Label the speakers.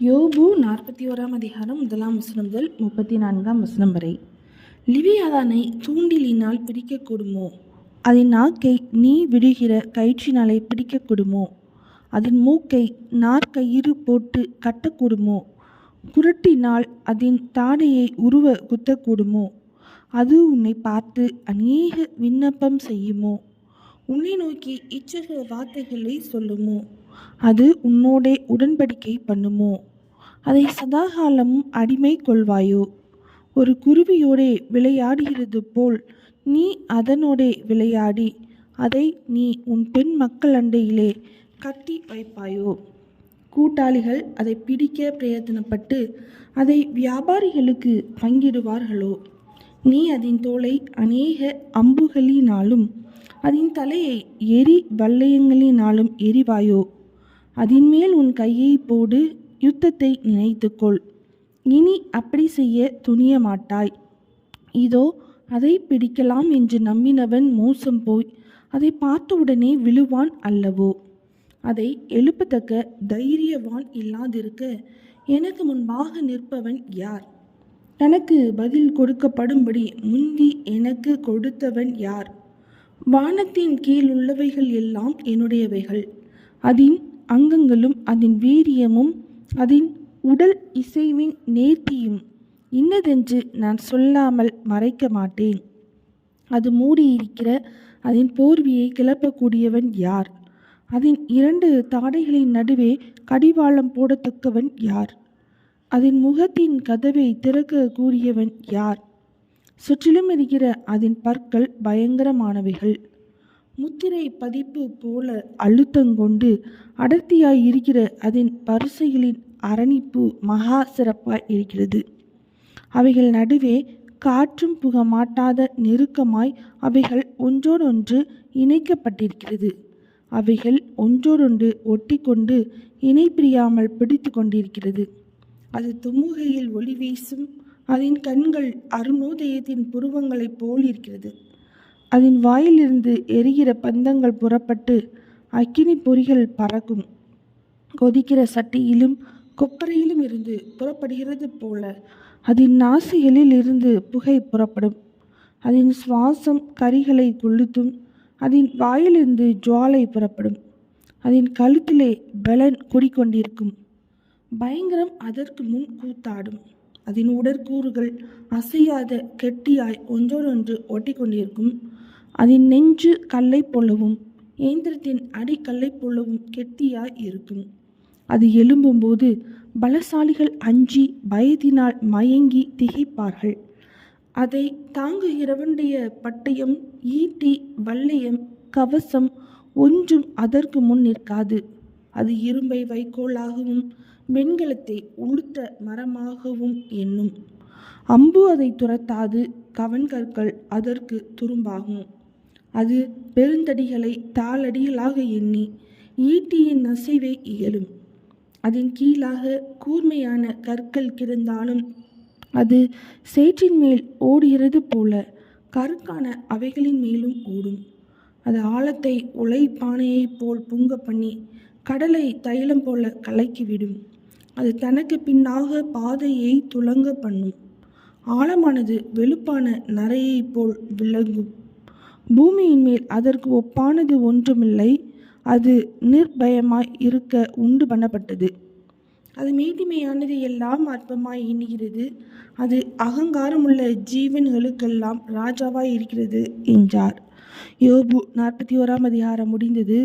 Speaker 1: யோபு 41 அதிகாரம் 1 முதல் 34 வரை. லிவியாதானை தூண்டிலினால் பிடிக்கக்கூடுமோ? அதன் நாக்கை நீ விடுகிற கயிற்றினாலே பிடிக்கக்கூடுமோ? அதன் மூக்கை நாற்கயிறு போட்டு கட்டக்கூடுமோ? குருட்டினால் அதன் தாடையை உருவ குத்தக்கூடுமோ? அது உன்னை பார்த்து அநேக விண்ணப்பம் செய்யுமோ? உன்னை நோக்கி இச்சக வார்த்தைகளை சொல்லுமோ? அது உன்னோடே உடன்படிக்கை பண்ணுமோ? அதை சதாகாலமும் அடிமை கொள்வாயோ? ஒரு குருவியோடே விளையாடுகிறது போல் நீ அதனோடே விளையாடி அதை நீ உன் பெண் மக்கள் அண்டையிலே கட்டி வைப்பாயோ? கூட்டாளிகள் அதை பிடிக்க பிரயத்தனப்பட்டு அதை வியாபாரிகளுக்கு பங்கிடுவார்களோ? நீ அதன் தோலை அநேக அம்புகளினாலும் அதன் தலையை எரி வல்லையங்களினாலும் எரிவாயோ? அதன் மேல் உன் கையை போடு, யுத்தத்தை நினைத்துக்கொள். இனி அப்படி செய்ய துணிய மாட்டாய். இதோ அதை பிடிக்கலாம் என்று நம்பினவன் மோசம் போய் அதை பார்த்தவுடனே விழுவான் அல்லவோ? அதை எழுப்பத்தக்க தைரியவான் இல்லாதிருக்க எனக்கு முன்பாக நிற்பவன் யார்? தனக்கு பதில் கொடுக்கப்படும்படி முந்தி எனக்கு கொடுத்தவன் யார்? வானத்தின் கீழ் உள்ளவைகள் எல்லாம் என்னுடையவைகள். அதன் அங்கங்களும் அதன் வீரியமும் அதன் உடல் இசைவின் நேர்த்தியும் இன்னதென்று நான் சொல்லாமல் மறைக்க மாட்டேன். அது மூடியிருக்கிற அதன் போர்வையை கிளப்பக்கூடியவன் யார்? அதன் 2 தாடைகளின் நடுவே கடிவாளம் போடத்தக்கவன் யார்? அதன் முகத்தின் கதவை திறக்க கூறியவன் யார்? சுற்றிலும் இருக்கிற அதன் பற்கள் பயங்கரமானவைகள். முத்திரை பதிப்பு போல அழுத்தங்கொண்டு அடர்த்தியாய் இருக்கிற அதன் பரிசைகளின் அரணிப்பு மகா சிறப்பாய் இருக்கிறது. அவைகள் நடுவே காற்றும் புக மாட்டாத நெருக்கமாய் அவைகள் ஒன்றோடொன்று இணைக்கப்பட்டிருக்கிறது. அவைகள் ஒன்றோடொன்று ஒட்டி கொண்டு இணை பிரியாமல் பிடித்து கொண்டிருக்கிறது. அது தும்முகையில் ஒளி வீசும். அதன் கண்கள் அருணோதயத்தின் புருவங்களைப் போல் இருக்கிறது. அதன் வாயிலிருந்து எரிகிற பந்தங்கள் புறப்பட்டு அக்கினி பொறிகள் பறக்கும். கொதிக்கிற சட்டியிலும் கொப்பரையிலும் இருந்து புறப்படுகிறது போல அதன் நாசிகளில் இருந்து புகை புறப்படும். அதன் சுவாசம் கரிகளை கொளுத்தும். அதன் வாயிலிருந்து ஜுவாலை புறப்படும். அதன் கழுத்திலே பலன் குடிக்கொண்டிருக்கும். பயங்கரம் அதற்கு முன் கூத்தாடும். அதன் உடற்கூறுகள் அசையாத கெட்டியாய் ஒன்றோடொன்று ஒட்டி கொண்டிருக்கும். அதன் நெஞ்சு கல்லை போலவும் ஏந்திரத்தின் அடி கல்லை போலவும் கெட்டியாய் இருக்கும். அது எழும்பும்போது பலசாலிகள் அஞ்சி பயத்தினால் மயங்கி திகைப்பார்கள். அதை தாங்குகிறவனுடைய பட்டயம், ஈட்டி, வல்லையம், கவசம் ஒன்றும் அதற்கு முன் நிற்காது. அது இரும்பை வைக்கோலாகவும் வெண்கலத்தை உளுத்த மரமாகவும் எண்ணும். அம்பு அதை துரத்தாது. கவன்கற்கள் அதற்கு துரும்பாகும். அது பெருந்தடிகளை தாளடிகளாக எண்ணி ஈட்டியின் அசைவை இயலும். அதன் கீழாக கூர்மையான கற்கள் கிடந்தாலும் அது சேற்றின் மேல் ஓடுகிறது போல கருக்கான அவைகளின் மேலும் ஓடும். அது ஆழத்தை உலைப்பானையைப் போல் பொங்க பண்ணி கடலை தைலம் போல கலக்கிவிடும். அது தனக்கு பின்னாக பாதையை துலங்க பண்ணும். ஆழமானது வெளுப்பான நரையைப் போல் விளங்கும். பூமியின் மேல் அதற்கு ஒப்பானது ஒன்றுமில்லை. அது நிர்பயமாய் இருக்க உண்டு பண்ணப்பட்டது. அது மேட்டிமையானது எல்லாம் அற்பமாய் எண்ணுகிறது. அது அகங்காரமுள்ள ஜீவன்களுக்கெல்லாம் ராஜாவாய் இருக்கிறது என்றார். யோபு 41 அதிகாரம் முடிந்தது.